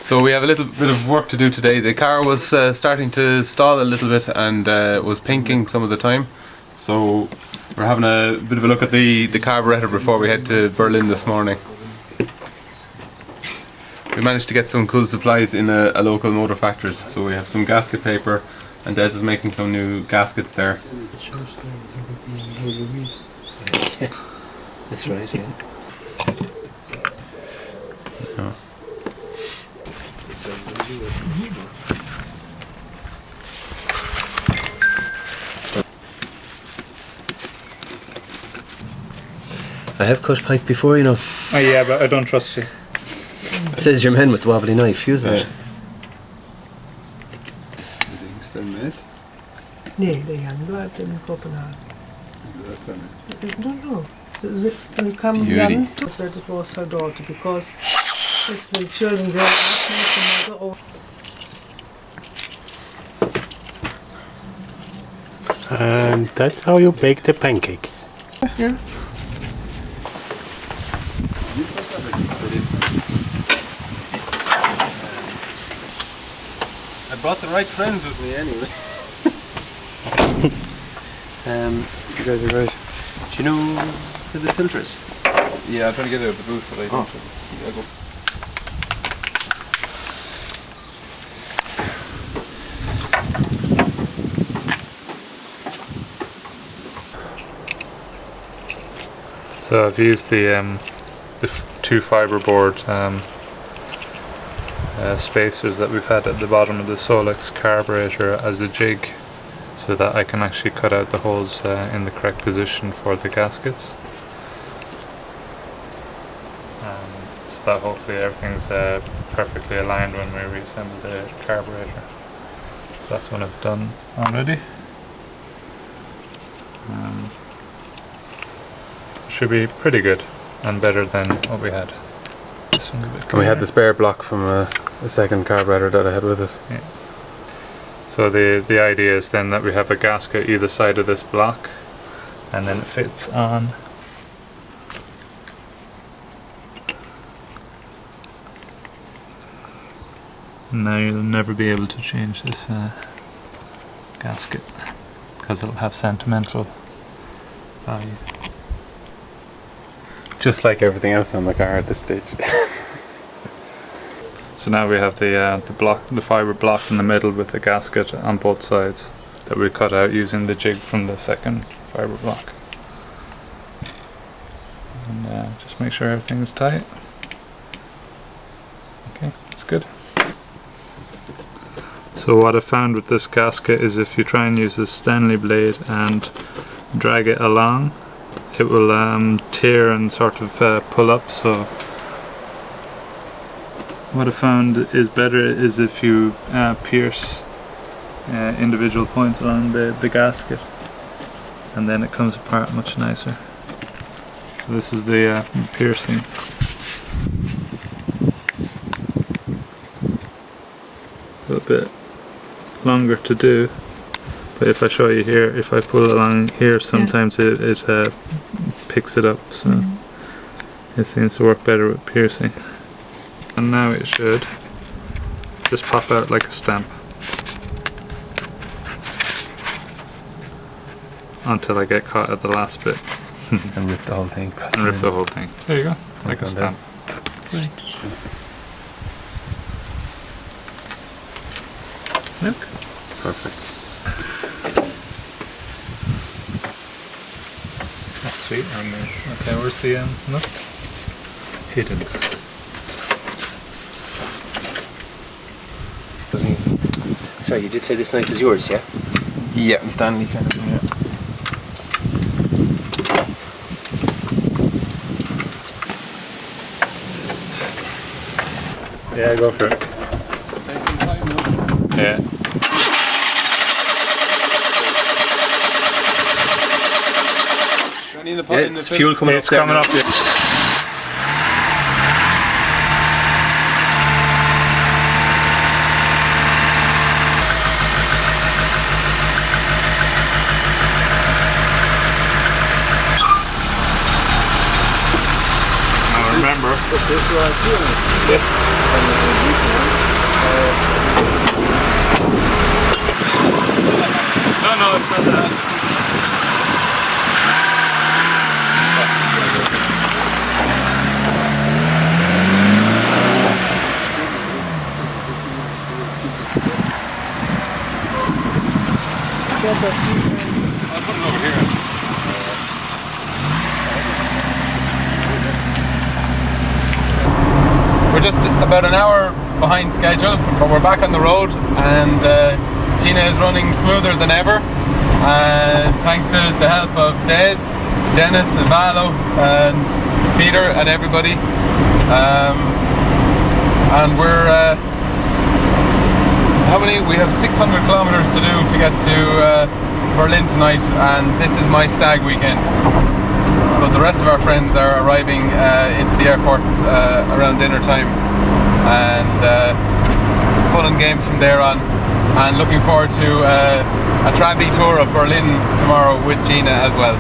So we have a little bit of work to do today. The car was starting to stall a little bit and was pinking some of the time. So we're having a bit of a look at the carburetor before we head to Berlin this morning. We managed to get some cool supplies in a local motor factories. So we have some gasket paper and Des is making some new gaskets there. That's right, yeah. I have cut pipe before, you know. Oh yeah, but I don't trust you. Says your man with the wobbly knife, use that. Nee, det händer inte med Copenhagen. No. They come young to that it was her daughter because if the children grow up, the mother or And that's how you bake the pancakes. yeah. I brought the right friends with me anyway. You guys are right. Do you know where the filter is? Yeah, I'm trying to get it out of the booth, but I don't. Yeah, go. So I've used the two fiberboard spacers that we've had at the bottom of the Solex carburetor as a jig, so that I can actually cut out the holes in the correct position for the gaskets. So that hopefully everything's perfectly aligned when we reassemble the carburetor. That's what I've done already. Should be pretty good and better than what we had. This one's a bit And we had cleaner. the spare block from a second carburetor that I had with us. Yeah. So the idea is then that we have a gasket either side of this block, and then it fits on. Now you'll never be able to change this gasket because it'll have sentimental value. Just like everything else on the car at this stage. So now we have the fiber block in the middle with the gasket on both sides that we cut out using the jig from the second fiber block. And just make sure everything is tight. Okay, that's good. So what I found with this gasket is if you try and use a Stanley blade and drag it along, it will tear and sort of pull up. So what I found is better is if you pierce individual points along the gasket, and then it comes apart much nicer. So this is the piercing. A little bit longer to do, but if I show you here, if I pull along here, sometimes it picks it up, so it seems to work better with piercing. And now it should just pop out like a stamp until I get caught at the last bit And rip the whole thing. and rip the whole thing. There you go, like a Nice one, stamp. Look. Perfect. That's sweet. Okay, where's the nuts? Hidden. Sorry, you did say this knife is yours, yeah? Yeah, and Stanley kind of thing, yeah. Yeah, go for it. Yeah. It's fuel coming up. It's coming up. Yeah. remember. But this right here. Yes. No, it's not that. Get that. I'll put it over here. We're just about an hour behind schedule, but we're back on the road, and Gina is running smoother than ever. Thanks to the help of Des, Dennis, Ivalo, and Peter, and everybody. And we're how many? We have 600 kilometers to do to get to Berlin tonight, and this is my stag weekend. So the rest of our friends are arriving into the airports around dinner time, and fun and games from there on, and looking forward to a Trabi tour of Berlin tomorrow with Gina as well.